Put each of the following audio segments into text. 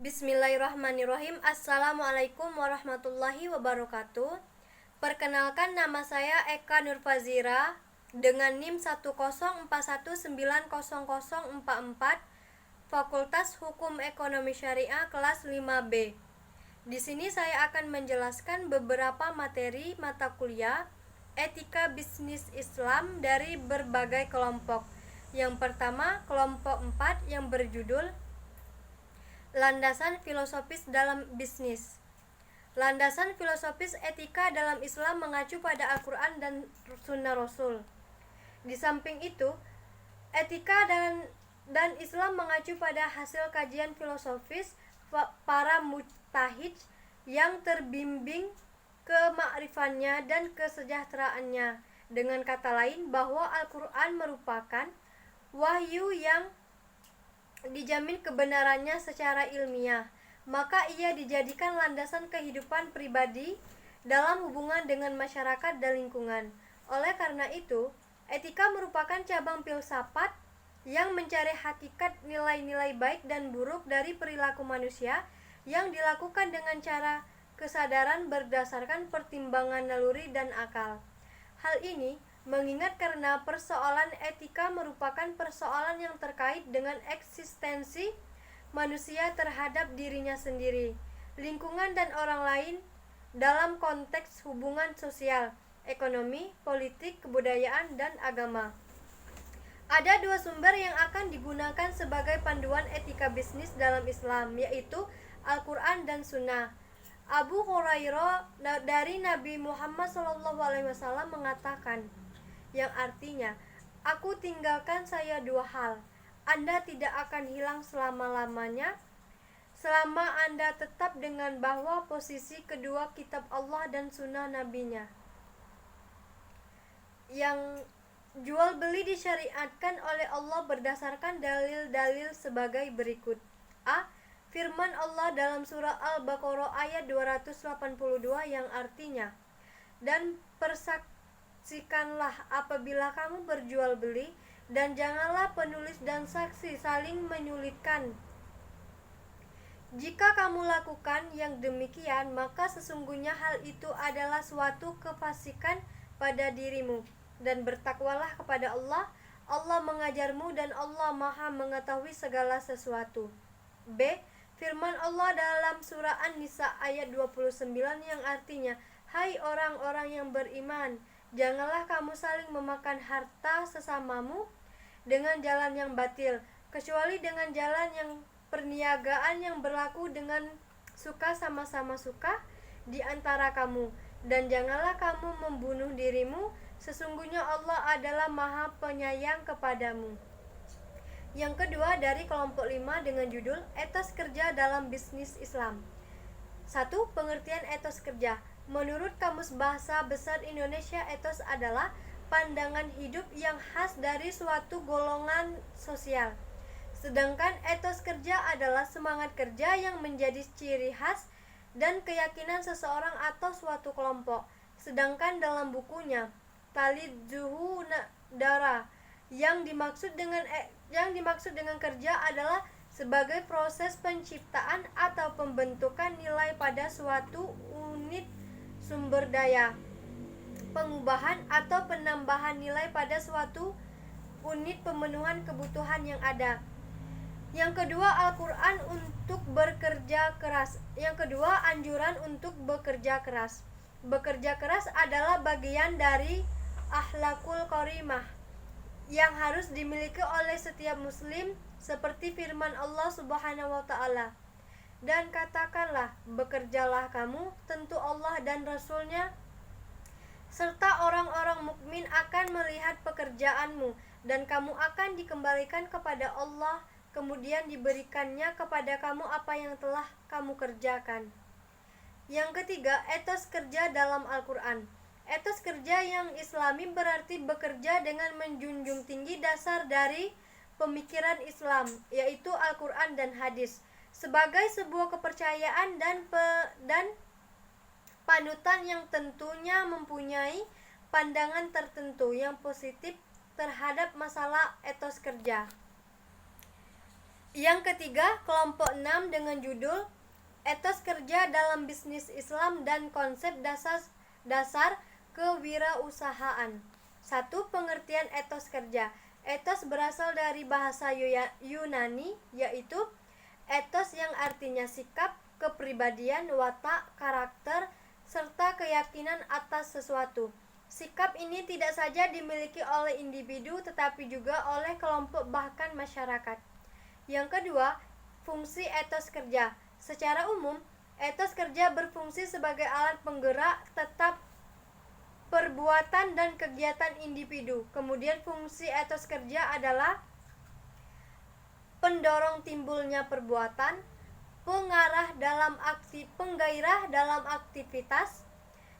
Bismillahirrahmanirrahim. Assalamualaikum warahmatullahi wabarakatuh. Perkenalkan, nama saya Eka Nurfazira dengan NIM 104190044, Fakultas Hukum Ekonomi Syariah kelas 5B. Di sini saya akan menjelaskan beberapa materi mata kuliah Etika Bisnis Islam dari berbagai kelompok. Yang pertama, kelompok 4 yang berjudul Landasan Filosofis dalam Bisnis. Landasan filosofis etika dalam Islam mengacu pada Al-Quran dan Sunnah Rasul. Di samping itu, etika dan Islam mengacu pada hasil kajian filosofis para mujtahid yang terbimbing kemakrifannya dan kesejahteraannya. Dengan kata lain, bahwa Al-Quran merupakan wahyu yang dijamin kebenarannya secara ilmiah, maka ia dijadikan landasan kehidupan pribadi dalam hubungan dengan masyarakat dan lingkungan. Oleh karena itu, etika merupakan cabang filsafat yang mencari hakikat nilai-nilai baik dan buruk dari perilaku manusia yang dilakukan dengan cara kesadaran berdasarkan pertimbangan naluri dan akal. Hal ini mengingat karena persoalan etika merupakan persoalan yang terkait dengan eksistensi manusia terhadap dirinya sendiri, lingkungan dan orang lain dalam konteks hubungan sosial, ekonomi, politik, kebudayaan, dan agama. Ada dua sumber yang akan digunakan sebagai panduan etika bisnis dalam Islam, yaitu Al-Quran dan Sunnah. Abu Hurairah dari Nabi Muhammad SAW mengatakan, yang artinya, aku tinggalkan saya dua hal. Anda tidak akan hilang selama-lamanya selama Anda tetap dengan bahwa posisi kedua kitab Allah dan sunnah nabinya. Yang jual beli disyariatkan oleh Allah berdasarkan dalil-dalil sebagai berikut. A. Firman Allah dalam surah Al-Baqarah ayat 282 yang artinya, dan persaksikanlah apabila kamu berjual beli, dan janganlah penulis dan saksi saling menyulitkan. Jika kamu lakukan yang demikian, maka sesungguhnya hal itu adalah suatu kefasikan pada dirimu, dan bertakwalah kepada Allah. Allah mengajarmu dan Allah Maha mengetahui segala sesuatu. B. Firman Allah dalam surah An-Nisa ayat 29 yang artinya, hai orang-orang yang beriman, janganlah kamu saling memakan harta sesamamu dengan jalan yang batil, kecuali dengan jalan yang perniagaan yang berlaku dengan suka sama-sama suka di antara kamu, dan janganlah kamu membunuh dirimu, sesungguhnya Allah adalah Maha Penyayang kepadamu. Yang kedua dari kelompok 5 dengan judul Etos Kerja dalam Bisnis Islam. 1. Pengertian etos kerja. Menurut Kamus Bahasa Besar Indonesia, etos adalah pandangan hidup yang khas dari suatu golongan sosial. Sedangkan etos kerja adalah semangat kerja yang menjadi ciri khas dan keyakinan seseorang atau suatu kelompok. Sedangkan dalam bukunya Talidzuhu Dara, yang dimaksud dengan kerja adalah sebagai proses penciptaan atau pembentukan nilai pada suatu unit sumber daya, pengubahan atau penambahan nilai pada suatu unit pemenuhan kebutuhan yang ada. Yang kedua, Al-Quran untuk bekerja keras. Yang kedua, anjuran untuk bekerja keras. Bekerja keras adalah bagian dari akhlakul karimah yang harus dimiliki oleh setiap muslim, seperti firman Allah Subhanahu wa ta'ala, dan katakanlah, bekerjalah kamu, tentu Allah dan Rasul-Nya serta orang-orang mukmin akan melihat pekerjaanmu, dan kamu akan dikembalikan kepada Allah, kemudian diberikannya kepada kamu apa yang telah kamu kerjakan. Yang ketiga, etos kerja dalam Al-Quran. Etos kerja yang islami berarti bekerja dengan menjunjung tinggi dasar dari pemikiran Islam, yaitu Al-Quran dan hadis, sebagai sebuah kepercayaan dan panutan yang tentunya mempunyai pandangan tertentu yang positif terhadap masalah etos kerja. Yang ketiga, kelompok 6 dengan judul Etos Kerja dalam Bisnis Islam dan Konsep Dasar Kewirausahaan. 1. Pengertian etos kerja. Etos berasal dari bahasa Yunani, yaitu etos yang artinya sikap, kepribadian, watak, karakter, serta keyakinan atas sesuatu. Sikap ini tidak saja dimiliki oleh individu tetapi juga oleh kelompok bahkan masyarakat. Yang kedua, fungsi etos kerja. Secara umum, etos kerja berfungsi sebagai alat penggerak tetap perbuatan dan kegiatan individu. Kemudian fungsi etos kerja adalah pendorong timbulnya perbuatan, penggairah dalam aktivitas.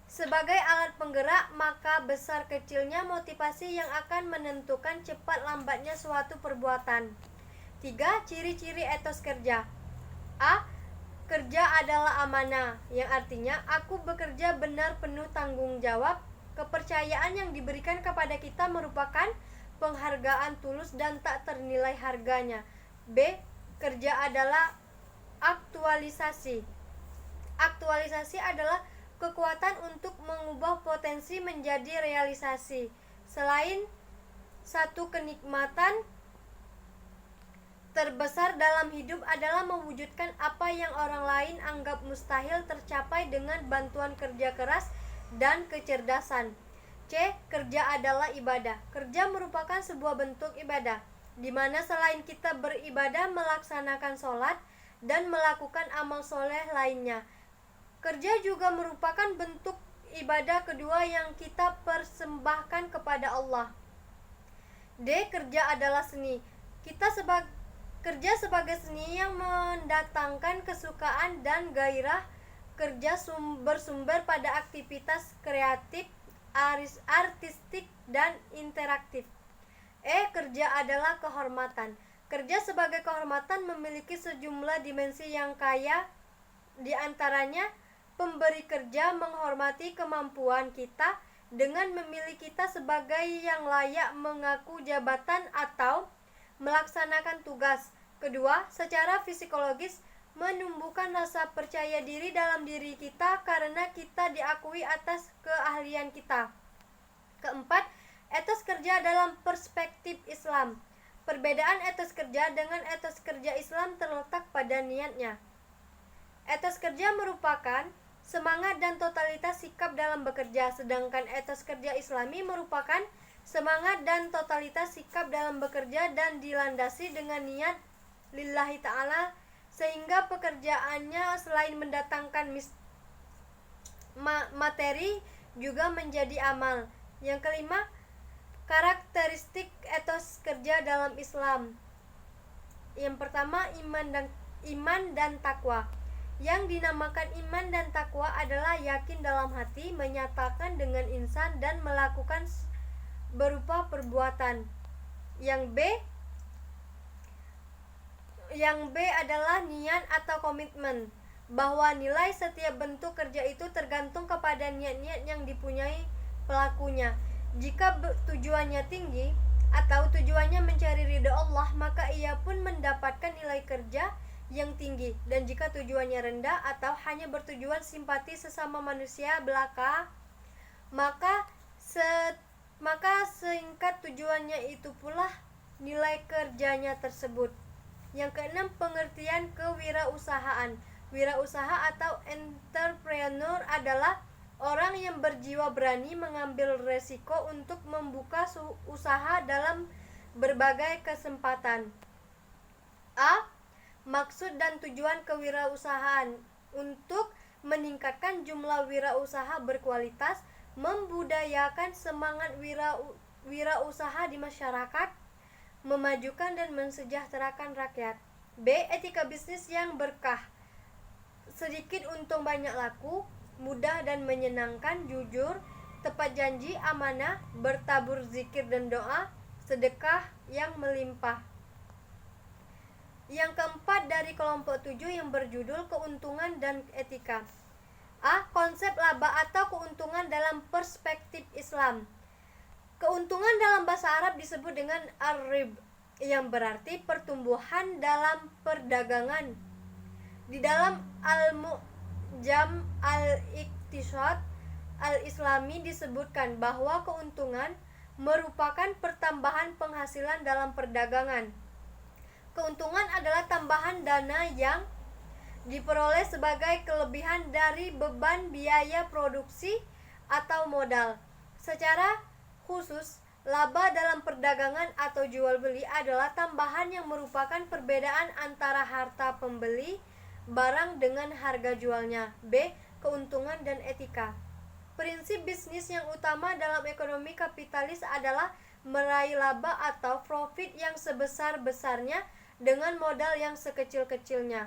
Sebagai alat penggerak, maka besar kecilnya motivasi yang akan menentukan cepat lambatnya suatu perbuatan. 3. Ciri-ciri etos kerja. A. Kerja adalah amanah, yang artinya aku bekerja benar penuh tanggung jawab. Kepercayaan yang diberikan kepada kita merupakan penghargaan tulus dan tak ternilai harganya. B. Kerja adalah aktualisasi. Aktualisasi adalah kekuatan untuk mengubah potensi menjadi realisasi. Selain satu kenikmatan terbesar dalam hidup adalah mewujudkan apa yang orang lain anggap mustahil tercapai dengan bantuan kerja keras dan kecerdasan. C. Kerja adalah ibadah. Kerja merupakan sebuah bentuk ibadah, di mana selain kita beribadah, melaksanakan sholat, dan melakukan amal soleh lainnya, kerja juga merupakan bentuk ibadah kedua yang kita persembahkan kepada Allah. D. Kerja adalah seni. Kerja sebagai seni yang mendatangkan kesukaan dan gairah. Kerja bersumber pada aktivitas kreatif, artistik, dan interaktif. E. Kerja adalah kehormatan. Kerja sebagai kehormatan memiliki sejumlah dimensi yang kaya. Di antaranya, pemberi kerja menghormati kemampuan kita dengan memilih kita sebagai yang layak mengaku jabatan atau melaksanakan tugas. Kedua, secara psikologis menumbuhkan rasa percaya diri dalam diri kita karena kita diakui atas keahlian kita. Keempat, etos kerja dalam perspektif Islam. Perbedaan etos kerja dengan etos kerja Islam terletak pada niatnya. Etos kerja merupakan semangat dan totalitas sikap dalam bekerja, sedangkan etos kerja Islami merupakan semangat dan totalitas sikap dalam bekerja dan dilandasi dengan niat lillahi ta'ala, sehingga pekerjaannya selain mendatangkan materi juga menjadi amal. Yang kelima, karakteristik etos kerja dalam Islam. Yang pertama, iman dan takwa. Yang dinamakan iman dan takwa adalah yakin dalam hati, menyatakan dengan insan, dan melakukan berupa perbuatan. Yang B adalah niat atau komitmen, bahwa nilai setiap bentuk kerja itu tergantung kepada niat-niat yang dipunyai pelakunya. Jika tujuannya tinggi atau tujuannya mencari ridha Allah, maka ia pun mendapatkan nilai kerja yang tinggi. Dan jika tujuannya rendah atau hanya bertujuan simpati sesama manusia belaka, maka singkat tujuannya itu pula nilai kerjanya tersebut. Yang keenam, pengertian kewirausahaan. Wirausaha atau entrepreneur adalah orang yang berjiwa berani mengambil resiko untuk membuka usaha dalam berbagai kesempatan. A. Maksud dan tujuan kewirausahaan untuk meningkatkan jumlah wirausaha berkualitas, membudayakan semangat wirausaha di masyarakat, memajukan dan mensejahterakan rakyat. B. Etika bisnis yang berkah. Sedikit untung banyak laku, mudah dan menyenangkan, jujur, tepat janji, amanah, bertabur zikir dan doa, sedekah yang melimpah. Yang keempat dari kelompok 7 yang berjudul keuntungan dan etika. A. Konsep laba atau keuntungan dalam perspektif Islam. Keuntungan dalam bahasa Arab disebut dengan ar-rib. yang berarti pertumbuhan dalam perdagangan. Di dalam Al-Mu'jam Al-Iqtisad Al-Islami disebutkan bahwa keuntungan merupakan pertambahan penghasilan dalam perdagangan. Keuntungan adalah tambahan dana yang diperoleh sebagai kelebihan dari beban biaya produksi atau modal. Secara khusus, laba dalam perdagangan atau jual beli adalah tambahan yang merupakan perbedaan antara harta pembeli barang dengan harga jualnya. B. Keuntungan dan etika. Prinsip bisnis yang utama dalam ekonomi kapitalis adalah meraih laba atau profit yang sebesar-besarnya dengan modal yang sekecil-kecilnya.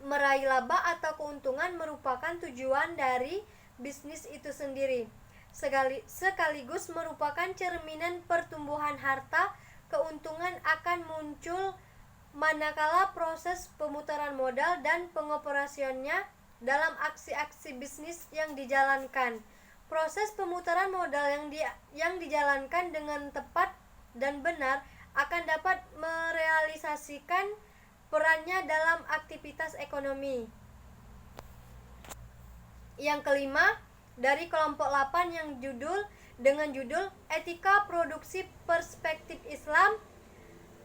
Meraih laba atau keuntungan merupakan tujuan dari bisnis itu sendiri, sekaligus merupakan cerminan pertumbuhan harta. Keuntungan akan muncul manakala proses pemutaran modal dan pengoperasionnya dalam aksi-aksi bisnis yang dijalankan. Proses pemutaran modal yang dijalankan dengan tepat dan benar akan dapat merealisasikan perannya dalam aktivitas ekonomi. Yang kelima, dari kelompok 8 yang dengan judul Etika Produksi Perspektif Islam,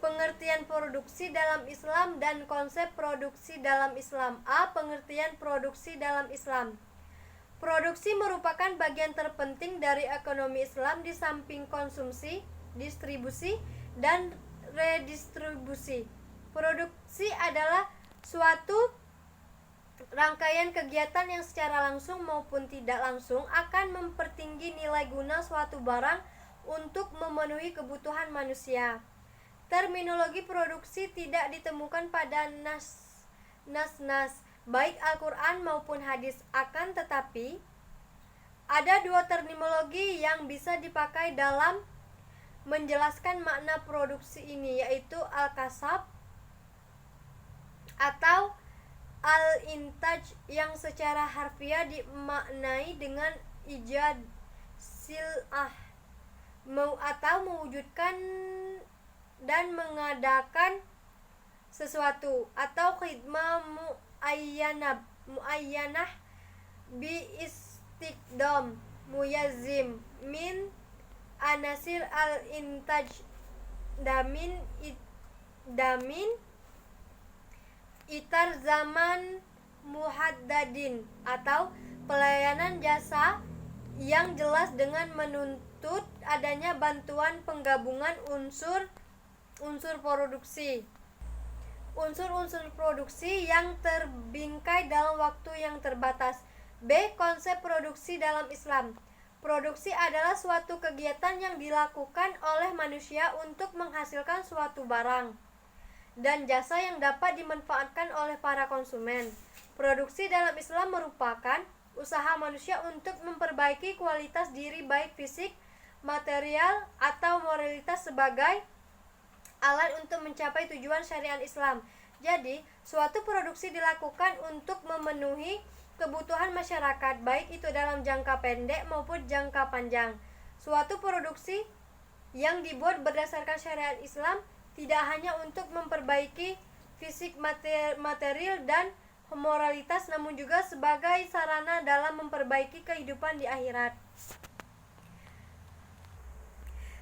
pengertian produksi dalam Islam dan konsep produksi dalam Islam. A. Pengertian produksi dalam Islam. Produksi merupakan bagian terpenting dari ekonomi Islam di samping konsumsi, distribusi, dan redistribusi. Produksi adalah suatu rangkaian kegiatan yang secara langsung maupun tidak langsung akan mempertinggi nilai guna suatu barang untuk memenuhi kebutuhan manusia. Terminologi produksi tidak ditemukan pada nas baik Al-Quran maupun hadis. Akan tetapi, ada dua terminologi yang bisa dipakai dalam menjelaskan makna produksi ini, yaitu al-kasab atau al-intaj yang secara harfiah dimaknai dengan ijad sil'ah atau mewujudkan dan mengadakan sesuatu, atau khidmah muayyanah bi istiqdam muyazim min anasir al-intaj damin itar zaman muhaddadin, atau pelayanan jasa yang jelas dengan menuntut adanya bantuan penggabungan unsur produksi. Unsur-unsur produksi yang terbingkai dalam waktu yang terbatas. B. Konsep produksi dalam Islam. Produksi adalah suatu kegiatan yang dilakukan oleh manusia untuk menghasilkan suatu barang dan jasa yang dapat dimanfaatkan oleh para konsumen. Produksi dalam Islam merupakan usaha manusia untuk memperbaiki kualitas diri baik fisik, material, atau moralitas sebagai alat untuk mencapai tujuan syariat Islam. Jadi, suatu produksi dilakukan untuk memenuhi kebutuhan masyarakat, baik itu dalam jangka pendek maupun jangka panjang. Suatu produksi yang dibuat berdasarkan syariat Islam tidak hanya untuk memperbaiki fisik, material, dan moralitas, namun juga sebagai sarana dalam memperbaiki kehidupan di akhirat.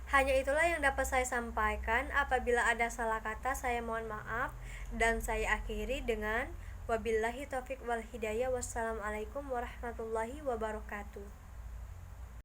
Hanya itulah yang dapat saya sampaikan. Apabila ada salah kata, saya mohon maaf, dan saya akhiri dengan wabillahi taufiq wal hidayah. Wassalamualaikum warahmatullahi wabarakatuh.